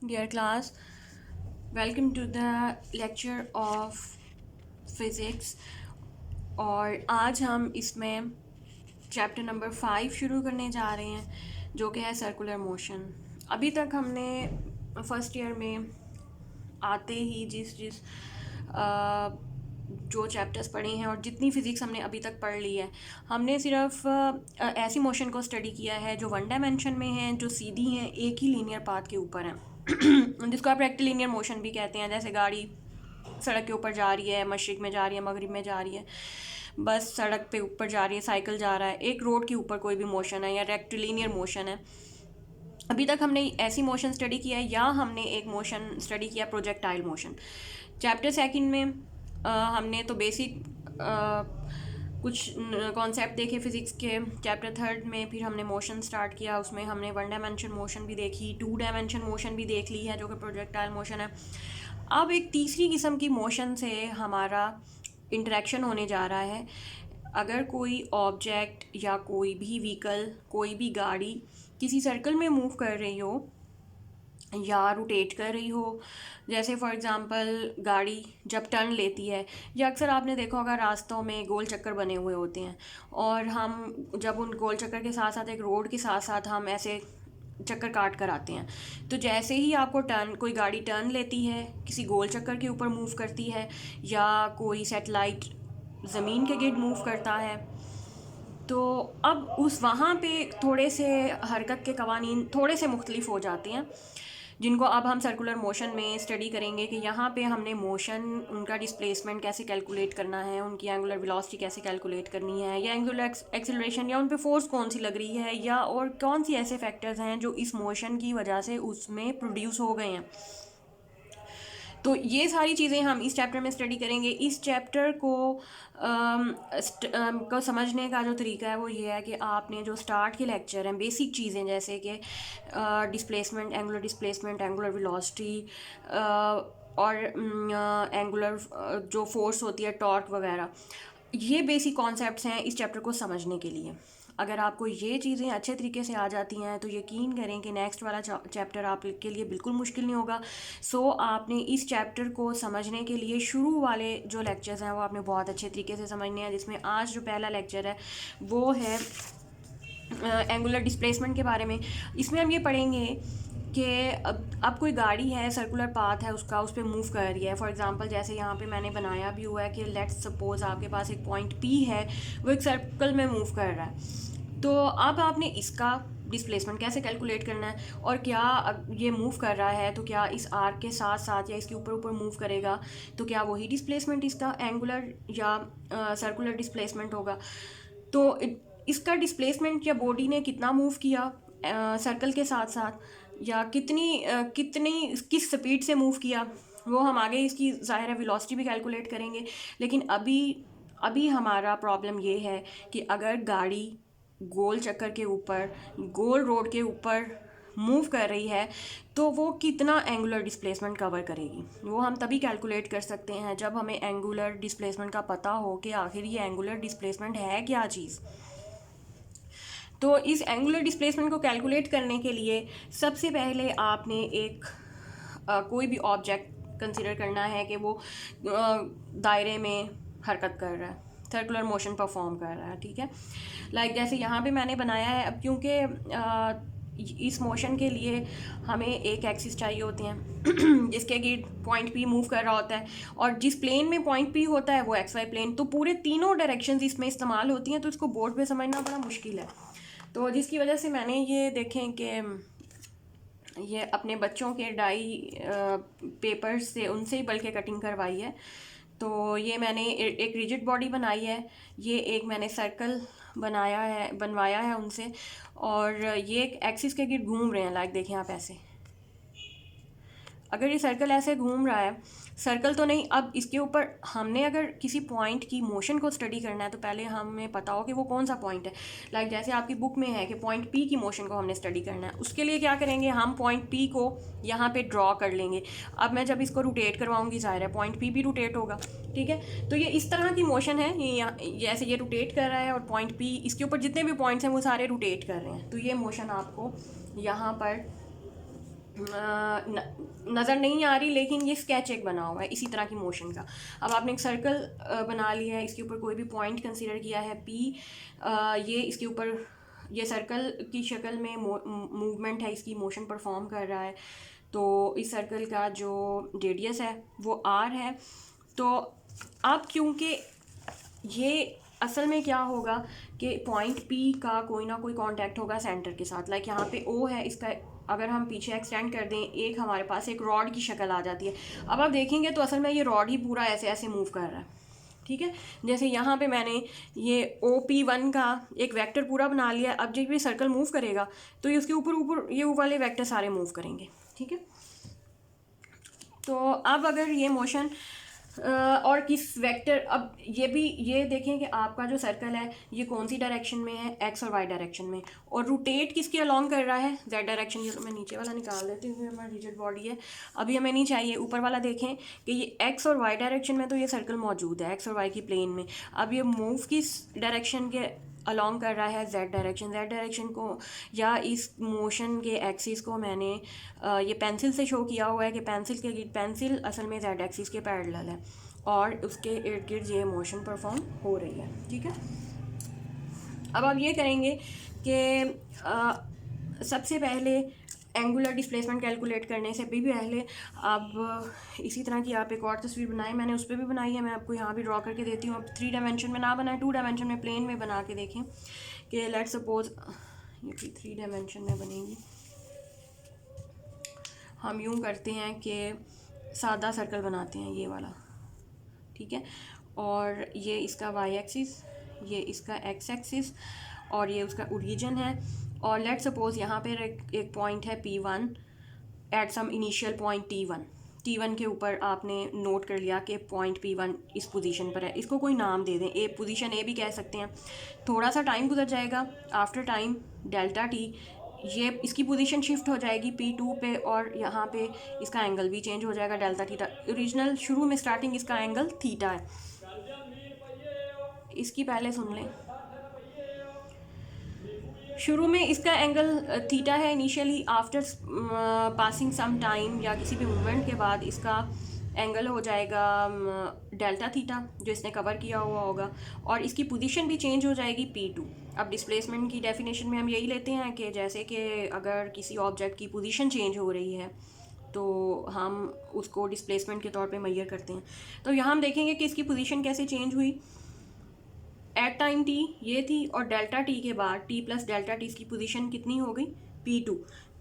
Dear class, welcome to the lecture of physics। और आज हम इसमें चैप्टर नंबर 5 शुरू करने जा रहे हैं जो कि है सर्कुलर मोशन। अभी तक हमने फर्स्ट ईयर में आते ही जिस जिस जो चैप्टर्स पढ़े हैं और जितनी फ़िज़िक्स हमने अभी तक पढ़ ली है, हमने सिर्फ ऐसी मोशन को स्टडी किया है जो वन डायमेंशन में हैं, जो सीधी हैं, एक ही लीनियर पाथ के ऊपर हैं जिसको आप रेक्टिलिनियर मोशन भी कहते हैं। जैसे गाड़ी सड़क के ऊपर जा रही है, मशरिक़ में जा रही है, मगरिब में जा रही है, बस सड़क पे ऊपर जा रही है, साइकिल जा रहा है, एक रोड के ऊपर कोई भी मोशन है या रेक्टिलिनियर मोशन है। अभी तक हमने ऐसी मोशन स्टडी किया है, या हमने एक मोशन स्टडी किया प्रोजेक्टाइल मोशन। चैप्टर सेकंड में हमने तो बेसिक कुछ कॉन्सेप्ट देखे फिज़िक्स के। चैप्टर थर्ड में फिर हमने मोशन स्टार्ट किया, उसमें हमने वन डायमेंशन मोशन भी देखी, टू डायमेंशन मोशन भी देख ली है जो कि प्रोजेक्टाइल मोशन है। अब एक तीसरी किस्म की मोशन से हमारा इंटरेक्शन होने जा रहा है। अगर कोई ऑब्जेक्ट या कोई भी व्हीकल, कोई भी गाड़ी किसी सर्कल में मूव कर रही हो या रोटेट कर रही हो, जैसे फॉर एग्ज़ाम्पल गाड़ी जब टर्न लेती है, या अक्सर आपने देखा होगा रास्तों में गोल चक्कर बने हुए होते हैं, और हम जब उन गोल चक्कर के साथ साथ एक रोड के साथ साथ हम ऐसे चक्कर काट कर आते हैं, तो जैसे ही आपको कोई गाड़ी टर्न लेती है, किसी गोल चक्कर के ऊपर मूव करती है, या कोई सैटेलाइट ज़मीन के गिर्द मूव करता है, तो अब उस वहाँ पे थोड़े से हरकत के कवानीन थोड़े से मुख्तलिफ हो जाते हैं, जिनको अब हम सर्कुलर मोशन में स्टडी करेंगे कि यहाँ पे हमने मोशन, उनका डिस्प्लेसमेंट कैसे कैलकुलेट करना है, उनकी एंगुलर वेलोसिटी कैसे कैलकुलेट करनी है, या एंगुलर एक्सेलरेशन, या उन पे फोर्स कौन सी लग रही है, या और कौन सी ऐसे फैक्टर्स हैं जो इस मोशन की वजह से उसमें प्रोड्यूस हो गए हैं। तो ये सारी चीज़ें हम इस चैप्टर में स्टडी करेंगे। इस चैप्टर को समझने का जो तरीका है वो ये है कि आपने जो स्टार्ट के लेक्चर हैं, बेसिक चीज़ें जैसे कि डिस्प्लेसमेंट, एंगुलर वेलोसिटी और एंगुलर जो फोर्स होती है, टॉर्क वगैरह, ये बेसिक कॉन्सेप्ट्स हैं इस चैप्टर को समझने के लिए। अगर आपको ये चीज़ें अच्छे तरीके से आ जाती हैं तो यकीन करें कि नेक्स्ट वाला चैप्टर आपके लिए बिल्कुल मुश्किल नहीं होगा। सो आपने इस चैप्टर को समझने के लिए शुरू वाले जो लेक्चर्स हैं वो आपने बहुत अच्छे तरीके से समझने हैं, जिसमें आज जो पहला लेक्चर है वो है एंगुलर डिस्प्लेसमेंट के बारे में। इसमें हम ये पढ़ेंगे कि अब कोई गाड़ी है, सर्कुलर पाथ है उसका, उस पर मूव कर रही है। फॉर एग्जांपल जैसे यहाँ पे मैंने बनाया भी हुआ है कि लेट्स सपोज आपके पास एक पॉइंट पी है, वो एक सर्कल में मूव कर रहा है। तो अब आपने इसका डिस्प्लेसमेंट कैसे कैलकुलेट करना है, और क्या ये मूव कर रहा है तो क्या इस आर्क के साथ साथ या इसके ऊपर ऊपर मूव करेगा, तो क्या वही डिस्प्लेसमेंट इसका एंगुलर या सर्कुलर डिस्प्लेसमेंट होगा। तो इसका डिस्प्लेसमेंट या बॉडी ने कितना मूव किया सर्कल के साथ साथ, या कितनी किस स्पीड से मूव किया, वो हम आगे इसकी ज़ाहिर है वेलोसिटी भी कैलकुलेट करेंगे। लेकिन अभी हमारा प्रॉब्लम ये है कि अगर गाड़ी गोल चक्कर के ऊपर, गोल रोड के ऊपर मूव कर रही है तो वो कितना एंगुलर डिस्प्लेसमेंट कवर करेगी। वो हम तभी कैलकुलेट कर सकते हैं जब हमें एंगुलर डिस्प्लेसमेंट का पता हो कि आखिर ये एंगुलर डिस्प्लेसमेंट है क्या चीज़। तो इस एंगुलर डिस्प्लेसमेंट को कैलकुलेट करने के लिए सबसे पहले आपने एक कोई भी ऑब्जेक्ट कंसिडर करना है कि वो दायरे में हरकत कर रहा है, सर्कुलर मोशन परफॉर्म कर रहा है, ठीक है। जैसे यहाँ पे मैंने बनाया है। अब क्योंकि इस मोशन के लिए हमें एक एक्सिस चाहिए होते हैं जिसके गिर्द पॉइंट पी मूव कर रहा होता है, और जिस प्लेन में पॉइंट पी होता है वो एक्स वाई प्लेन, तो पूरे तीनों डायरेक्शंस इसमें इस्तेमाल होती हैं। तो इसको बोर्ड पे समझना बड़ा मुश्किल है, तो जिसकी वजह से मैंने ये देखें कि ये अपने बच्चों के डाई पेपर से उनसे ही बल्कि कटिंग करवाई है। तो ये मैंने एक रिजिड बॉडी बनाई है, ये एक मैंने सर्कल बनवाया है उनसे, और ये एक एक्सिस के गिर्द घूम रहे हैं। देखें आप ऐसे, अगर ये सर्कल ऐसे घूम रहा है, सर्कल तो नहीं, अब इसके ऊपर हमने अगर किसी पॉइंट की मोशन को स्टडी करना है तो पहले हमें पता हो कि वो कौन सा पॉइंट है। जैसे आपकी बुक में है कि पॉइंट पी की मोशन को हमने स्टडी करना है, उसके लिए क्या करेंगे, हम पॉइंट पी को यहाँ पे ड्रॉ कर लेंगे। अब मैं जब इसको रोटेट करवाऊँगी, ज़ाहिर है पॉइंट पी भी रोटेट होगा, ठीक है। तो ये इस तरह की मोशन है, ये जैसे ये रोटेट कर रहा है और पॉइंट पी, इसके ऊपर जितने भी पॉइंट्स हैं वो सारे रोटेट कर रहे हैं। तो ये मोशन आपको यहाँ पर नज़र नहीं आ रही, लेकिन ये स्केच एक बना हुआ है इसी तरह की मोशन का। अब आपने एक सर्कल बना लिया है, इसके ऊपर कोई भी पॉइंट कंसीडर किया है पी, ये इसके ऊपर ये सर्कल की शक्ल में मूवमेंट है, इसकी मोशन परफॉर्म कर रहा है। तो इस सर्कल का जो रेडियस है वो आर है। तो अब क्योंकि ये असल में क्या होगा कि पॉइंट पी का कोई ना कोई कांटेक्ट होगा सेंटर के साथ। लाइक यहाँ पे ओ है, इसका अगर हम पीछे एक्सटेंड कर दें, एक हमारे पास एक रॉड की शक्ल आ जाती है। अब आप देखेंगे तो असल में ये रॉड ही पूरा ऐसे ऐसे मूव कर रहा है, ठीक है। जैसे यहाँ पे मैंने ये OP1 का एक वेक्टर पूरा बना लिया। अब जब ये सर्कल मूव करेगा तो ये उसके ऊपर ऊपर ये वाले वेक्टर सारे मूव करेंगे, ठीक है। तो अब अगर ये मोशन और किस वेक्टर, अब ये देखें कि आपका जो सर्कल है ये कौन सी डायरेक्शन में है, एक्स और वाई डायरेक्शन में, और रोटेट किसके अलोंग कर रहा है, जेड डायरेक्शन। ये तो मैं नीचे वाला निकाल देती हूँ, हमारी रिजिड बॉडी है, अभी हमें नहीं चाहिए। ऊपर वाला देखें कि ये एक्स और वाई डायरेक्शन में तो ये सर्कल मौजूद है, एक्स और वाई की प्लेन में। अब ये मूव किस डायरेक्शन के अलोंग कर रहा है, जेड डायरेक्शन। जेड डायरेक्शन को या इस मोशन के एक्सिस को मैंने ये पेंसिल से शो किया हुआ है कि पेंसिल असल में जेड एक्सिस के पैरेलल है और उसके इर्द गिर्द ये मोशन परफॉर्म हो रही है, ठीक है। अब आप ये करेंगे कि सबसे पहले एंगुलर डिस्प्लेसमेंट कैलकुलेट करने से भी पहले अब इसी तरह की आप एक और तस्वीर बनाएं। मैंने उस पर भी बनाई है, मैं आपको यहाँ भी ड्रॉ करके देती हूँ। अब 3 डायमेंशन में ना बनाएं, 2 डायमेंशन में प्लेन में बना के देखें कि लेट्स सपोज ये भी 3 डायमेंशन में बनेगी। हम यूँ करते हैं कि सादा सर्कल बनाते हैं ये वाला, ठीक है। और ये इसका वाई एक्सिस, ये इसका एक्स एक्सिस, और ये उसका ओरिजिन है। और लेट सपोज यहाँ पे एक पॉइंट है P1 at some initial point T1 के ऊपर आपने नोट कर लिया कि पॉइंट P1 इस पोजीशन पर है। इसको कोई नाम दे दें, पोजीशन ए भी कह सकते हैं। थोड़ा सा टाइम गुजर जाएगा, आफ्टर टाइम डेल्टा टी ये इसकी पोजीशन शिफ्ट हो जाएगी P2 पे, और यहाँ पे इसका एंगल भी चेंज हो जाएगा डेल्टा थीटा। ओरिजिनल शुरू में स्टार्टिंग इसका एंगल थीटा है, इसकी पहले सुन लें। शुरू में इसका एंगल थीटा है initially, after passing some time या किसी भी मूवमेंट के बाद इसका एंगल हो जाएगा डेल्टा थीटा जो इसने कवर किया हुआ होगा, और इसकी पोजीशन भी चेंज हो जाएगी P2। अब डिस्प्लेसमेंट की डेफिनेशन में हम यही लेते हैं कि जैसे कि अगर किसी ऑब्जेक्ट की पोजीशन चेंज हो रही है तो हम उसको डिस्प्लेसमेंट के तौर पे मेजर करते हैं। तो यहाँ हम देखेंगे कि इसकी पोजीशन कैसे चेंज हुई। एट टाइम टी ये थी, और डेल्टा टी के बाद टी प्लस डेल्टा टी इसकी पोजीशन कितनी हो गई, P2।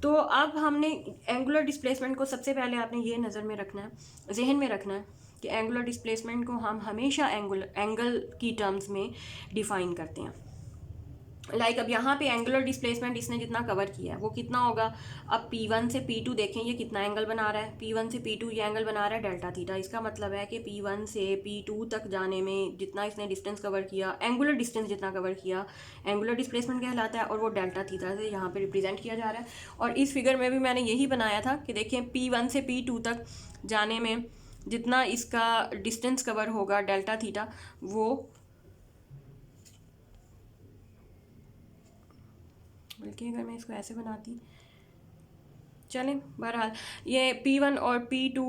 तो अब हमने एंगुलर डिस्प्लेसमेंट को सबसे पहले आपने ये नज़र में रखना है, जहन में रखना है कि एंगुलर डिस्प्लेसमेंट को हम हमेशा एंगल की टर्म्स में डिफ़ाइन करते हैं। लाइक अब यहाँ पे एंगुलर डिस्प्लेसमेंट इसने जितना कवर किया है वो कितना होगा। अब P1 से P2 देखें ये कितना एंगल बना रहा है, P1 से P2 ये एंगल बना रहा है डेल्टा थीटा। इसका मतलब है कि P1 से P2 तक जाने में जितना इसने डिस्टेंस कवर किया, एंगुलर डिस्टेंस जितना कवर किया, एंगुलर डिस्प्लेसमेंट कहलाता है, और वो डेल्टा थीटा से यहाँ पे रिप्रेजेंट किया जा रहा है। और इस फिगर में भी मैंने यही बनाया था कि देखें P1 से P2 तक जाने में जितना इसका डिस्टेंस कवर होगा डेल्टा थीटा, वो बल्कि अगर मैं इसको ऐसे बनाती, चलें बहरहाल ये P1 और P2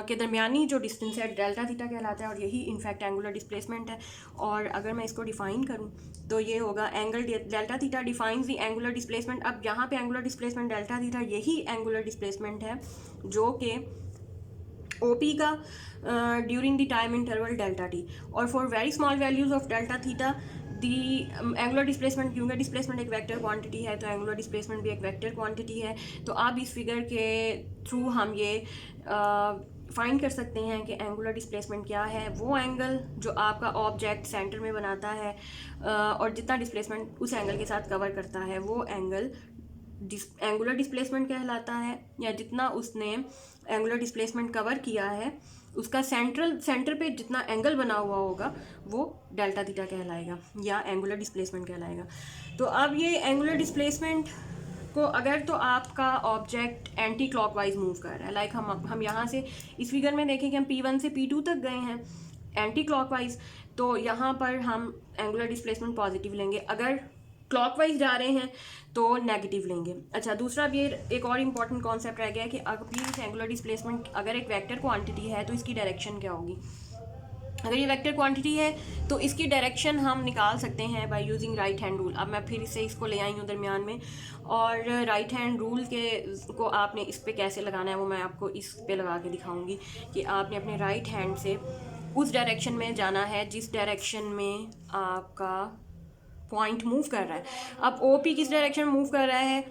के दरमियानी जो डिस्टेंस है डेल्टा थीटा कहलाता है, और यही इनफैक्ट एंगुलर डिस्प्लेसमेंट है। और अगर मैं इसको डिफ़ाइन करूं तो ये होगा angle delta theta defines the angular displacement. अब यहाँ पे एंगुलर डिस्प्लेसमेंट डेल्टा थीटा यही एंगुलर डिस्प्लेसमेंट है जो कि OP का during the time interval delta T, और for very small values of delta theta the angular displacement, क्योंकि डिस्प्लेसमेंट एक वेक्टर क्वांटिटी है तो एंगुलर डिस्प्लेसमेंट भी एक वेक्टर क्वांटिटी है। तो आप इस फिगर के थ्रू हम ये फाइंड कर सकते हैं कि एंगुलर डिस्प्लेसमेंट क्या है। वो एंगल जो आपका ऑब्जेक्ट सेंटर में बनाता है और जितना डिस्प्लेसमेंट उस एंगल के साथ कवर करता है वो एंगल एंगुलर डिस्प्लेसमेंट कहलाता है, या जितना उसने एंगुलर डिस्प्लेसमेंट कवर किया है उसका सेंटर पे जितना एंगल बना हुआ होगा वो डेल्टा थीटा कहलाएगा या एंगुलर डिस्प्लेसमेंट कहलाएगा। तो अब ये एंगुलर डिस्प्लेसमेंट को अगर तो आपका ऑब्जेक्ट एंटी क्लॉकवाइज मूव कर रहा है, लाइक हम यहाँ से इस फिगर में देखें कि हम P1 से P2 तक गए हैं एंटी क्लॉकवाइज, तो यहाँ पर हम एंगुलर डिस्प्लेसमेंट पॉजिटिव लेंगे। अगर क्लॉकवाइज जा रहे हैं तो नेगेटिव लेंगे। अच्छा, दूसरा भी एक और इम्पॉर्टेंट कॉन्सेप्ट रह गया है कि अभी इस एंगुलर डिस्प्लेसमेंट अगर एक वेक्टर क्वांटिटी है तो इसकी डायरेक्शन क्या होगी। अगर ये वेक्टर क्वांटिटी है तो इसकी डायरेक्शन हम निकाल सकते हैं by using right hand rule. अब मैं फिर इसको ले आई हूँ दरमियान में, और राइट हैंड रूल को आपने इस पे कैसे लगाना है वो मैं आपको इस पे लगा के दिखाऊंगी कि आपने अपने राइट हैंड से उस डायरेक्शन में जाना है जिस डायरेक्शन में आपका पॉइंट मूव कर रहा है। अब ओ पी किस डायरेक्शन में मूव कर रहा है,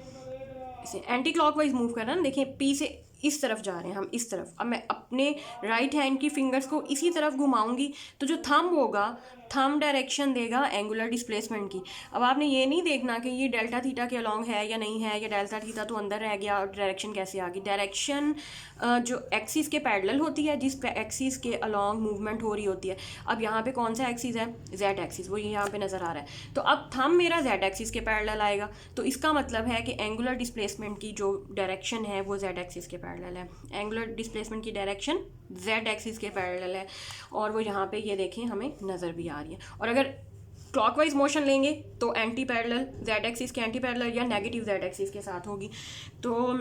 इसे एंटी क्लॉकवाइज मूव कर रहा है ना। देखिए पी से इस तरफ जा रहे हैं हम, इस तरफ। अब मैं अपने राइट हैंड की फिंगर्स को इसी तरफ घुमाऊंगी तो जो थंब होगा, थंब डायरेक्शन देगा एंगुलर डिस्प्लेसमेंट की। अब आपने ये नहीं देखना कि ये डेल्टा थीटा के अलॉन्ग है या नहीं है, या डेल्टा थीटा तो अंदर रह गया और डायरेक्शन कैसे आ गई। डायरेक्शन जो एक्सिस के पैरेलल होती है, जिस एक्सिस के अलॉन्ग मूवमेंट हो रही होती है। अब यहाँ पे कौन सा एक्सिस है, जेड एक्सिस, वो यहाँ पे नज़र आ रहा है। तो अब थंब मेरा जेड एक्सिस के पैरेलल आएगा, तो इसका मतलब है कि एंगुलर डिस्प्लेसमेंट की जो डायरेक्शन है वो जेड एक्सिस के पैरेलल है। एंगुलर डिस्प्लेसमेंट की डायरेक्शन जेड एक्सिस के पैरेलल है, और वो यहाँ पे ये देखें हमें नज़र भी आ रही है। और अगर क्लॉकवाइज मोशन लेंगे तो एंटी पैरेलल, जेड एक्सिस के एंटी पैरेलल या नेगेटिव जेड एक्सिस के साथ होगी। तो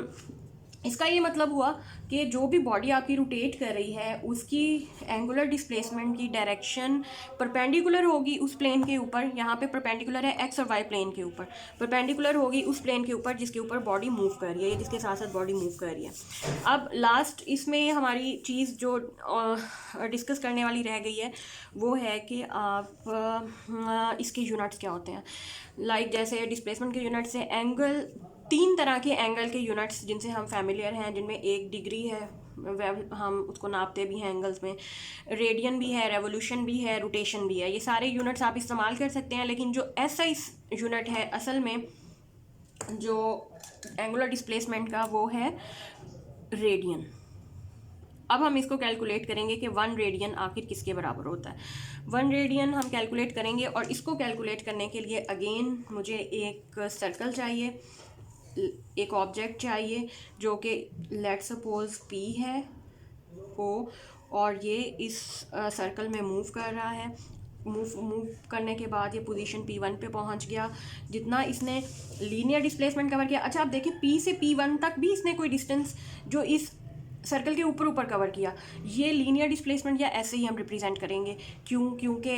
इसका ये मतलब हुआ कि जो भी बॉडी आपकी रोटेट कर रही है उसकी एंगुलर डिस्प्लेसमेंट की डायरेक्शन परपेंडिकुलर होगी उस प्लेन के ऊपर। यहाँ पे परपेंडिकुलर है एक्स और वाई प्लेन के ऊपर, परपेंडिकुलर होगी उस प्लेन के ऊपर जिसके ऊपर बॉडी मूव कर रही है, जिसके साथ साथ बॉडी मूव कर रही है। अब लास्ट इसमें हमारी चीज़ जो डिस्कस करने वाली रह गई है वो है कि आप इसके यूनिट्स क्या होते हैं। लाइक जैसे डिस्प्लेसमेंट के यूनिट्स है एंगल, 3 तरह के एंगल के यूनिट्स जिनसे हम फैमिलियर हैं, जिनमें एक डिग्री है, हम उसको नापते भी हैं एंगल्स में, रेडियन भी है, रेवोल्यूशन भी है, रोटेशन भी है। ये सारे यूनिट्स आप इस्तेमाल कर सकते हैं, लेकिन जो एसआई यूनिट है असल में जो एंगुलर डिस्प्लेसमेंट का वो है रेडियन। अब हम इसको कैलकुलेट करेंगे कि 1 रेडियन आखिर किसके बराबर होता है। 1 रेडियन हम कैलकुलेट करेंगे, और इसको कैलकुलेट करने के लिए अगेन मुझे एक सर्कल चाहिए, एक ऑब्जेक्ट चाहिए जो कि लेट सपोज P है O, और ये इस सर्कल में मूव कर रहा है। मूव करने के बाद ये पोजीशन P1 पे पहुंच गया, जितना इसने लीनियर डिस्प्लेसमेंट कवर किया। अच्छा, आप देखिए P से P1 तक भी इसने कोई डिस्टेंस जो इस सर्कल के ऊपर कवर किया, ये लीनियर डिस्प्लेसमेंट या ऐसे ही हम रिप्रेजेंट करेंगे। क्योंकि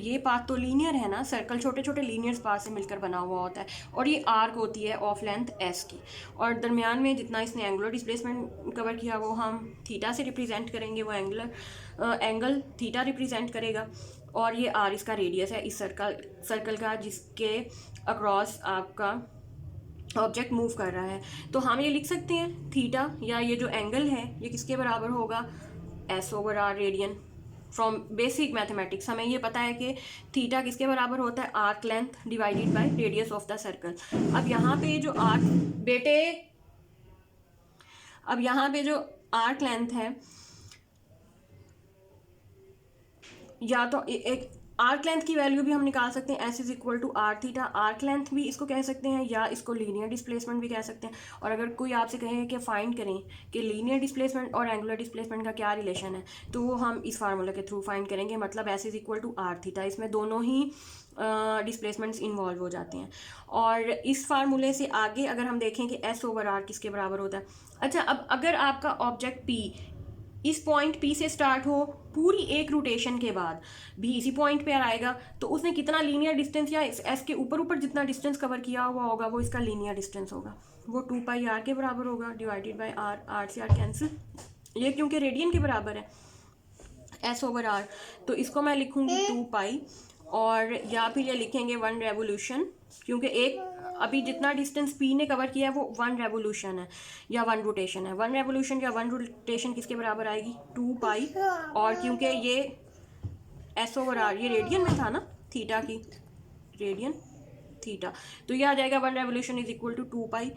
ये पाथ तो लीनियर है ना, सर्कल छोटे छोटे लीनियर पाथ से मिलकर बना हुआ होता है, और ये आर्क होती है ऑफ लेंथ s की, और दरमियान में जितना इसने एंगुलर डिस्प्लेसमेंट कवर किया वो हम थीटा से रिप्रेजेंट करेंगे, वो एंगल थीटा रिप्रेजेंट करेगा, और ये r इसका रेडियस है इस सर्कल का जिसके अक्रॉस आपका ऑब्जेक्ट मूव कर रहा है। तो हम ये लिख सकते हैं थीटा, या ये जो एंगल है ये किसके बराबर होगा, S/R radian. From basic mathematics हमें ये पता है कि थीटा किसके बराबर होता है, arc length divided by radius of the circle. अब यहाँ पे जो आर्क लेंथ है, या तो एक आर्क लेंथ की वैल्यू भी हम निकाल सकते हैं, S = R theta. Arc length भी इसको कह सकते हैं, या इसको लीनियर डिस्प्लेसमेंट भी कह सकते हैं। और अगर कोई आपसे कहे कि फाइंड करें कि लीनियर डिस्प्लेसमेंट और एंगुलर डिस्प्लेसमेंट का क्या रिलेशन है, तो वो हम इस फार्मूला के थ्रू फाइंड करेंगे। मतलब S = R थीटा, इसमें दोनों ही डिस्प्लेसमेंट्स इन्वॉल्व हो जाते हैं। और इस फार्मूले से आगे अगर हम देखें कि S/R किसके बराबर होता है। अच्छा, अब अगर आपका ऑब्जेक्ट P इस पॉइंट P से स्टार्ट हो, पूरी एक रोटेशन के बाद भी इसी पॉइंट पे आएगा, तो उसने कितना लीनियर डिस्टेंस, या S के ऊपर जितना डिस्टेंस कवर किया हुआ होगा वो इसका लीनियर डिस्टेंस होगा, वो 2πr के बराबर होगा डिवाइडेड बाय r। r से r कैंसिल, ये क्योंकि रेडियन के बराबर है S/R, तो इसको मैं लिखूंगी 2π, और या फिर ये लिखेंगे 1 रेवोल्यूशन, क्योंकि एक अभी जितना डिस्टेंस P ने कवर किया है वो 1 रेवोल्यूशन है या 1 रोटेशन है। 1 रेवोल्यूशन या 1 रोटेशन किसके बराबर आएगी, 2π, और क्योंकि ये S/R ये रेडियन में था ना, थीटा की रेडियन थीटा, तो ये आ जाएगा 1 रेवोल्यूशन = 2π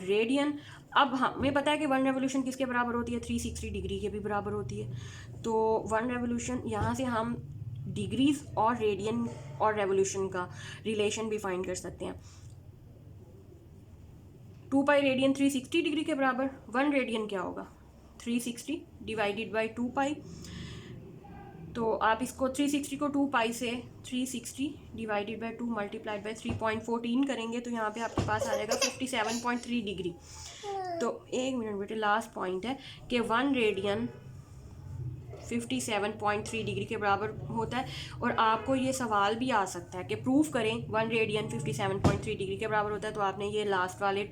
रेडियन। अब हमें पता है कि 1 रेवोल्यूशन किसके बराबर होती है, 360 डिग्री के भी बराबर होती है। तो 1 रेवोल्यूशन, यहाँ से हम डिग्रीज और रेडियन और रेवोल्यूशन का रिलेशन भी फाइंड कर सकते हैं। 2π रेडियन 360 डिग्री के बराबर, 1 रेडियन क्या होगा 360 डिवाइडेड बाय 2π, तो आप इसको 360 को 2 पाई से 360 डिवाइडेड बाई 2 मल्टीप्लाइड बाई 3.14 करेंगे तो यहाँ पे आपके पास आ जाएगा 57.3 डिग्री। तो एक मिनट बेटे, लास्ट पॉइंट है कि 1 रेडियन 57.3 डिग्री के बराबर होता है। और आपको ये सवाल भी आ सकता है कि प्रूफ करें 1 रेडियन 57.3 डिग्री के बराबर होता है, तो आपने ये लास्ट वाले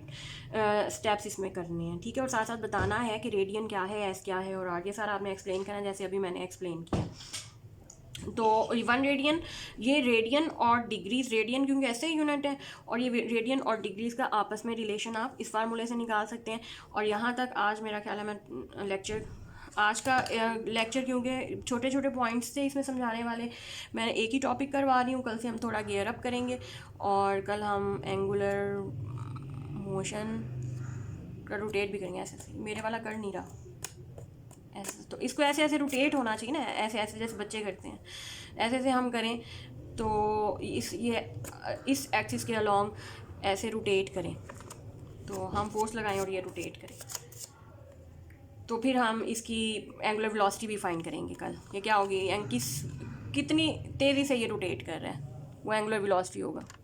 स्टेप्स इसमें करने हैं, ठीक है। और साथ साथ बताना है कि रेडियन क्या है, एस क्या है और आर, ये सारा आपने एक्सप्लेन करना है जैसे अभी मैंने एक्सप्लेन किया। तो 1 रेडियन, ये रेडियन और डिग्रीज, रेडियन क्योंकि ऐसे यूनिट है, और ये रेडियन और डिग्रीज का आपस में रिलेशन आप इस फार्मूले से निकाल सकते हैं। और यहाँ तक आज मेरा ख्याल है मैं लेक्चर, आज का लेक्चर क्योंकि छोटे छोटे पॉइंट्स थे इसमें समझाने वाले, मैं एक ही टॉपिक करवा रही हूँ। कल से हम थोड़ा गियर अप करेंगे और कल हम एंगुलर मोशन का रोटेट भी करेंगे। ऐसे मेरे वाला कर नहीं रहा ऐसे, तो इसको ऐसे ऐसे रोटेट होना चाहिए ना, ऐसे ऐसे जैसे बच्चे करते हैं, ऐसे ऐसे हम करें तो इस एक्सिस के अलॉन्ग ऐसे रोटेट करें तो हम फोर्स लगाएं और ये रोटेट करें, तो फिर हम इसकी एंगुलर वेलोसिटी भी फाइंड करेंगे कल। ये क्या होगी, कितनी तेज़ी से ये रोटेट कर रहा है, वो एंगुलर वेलोसिटी होगा।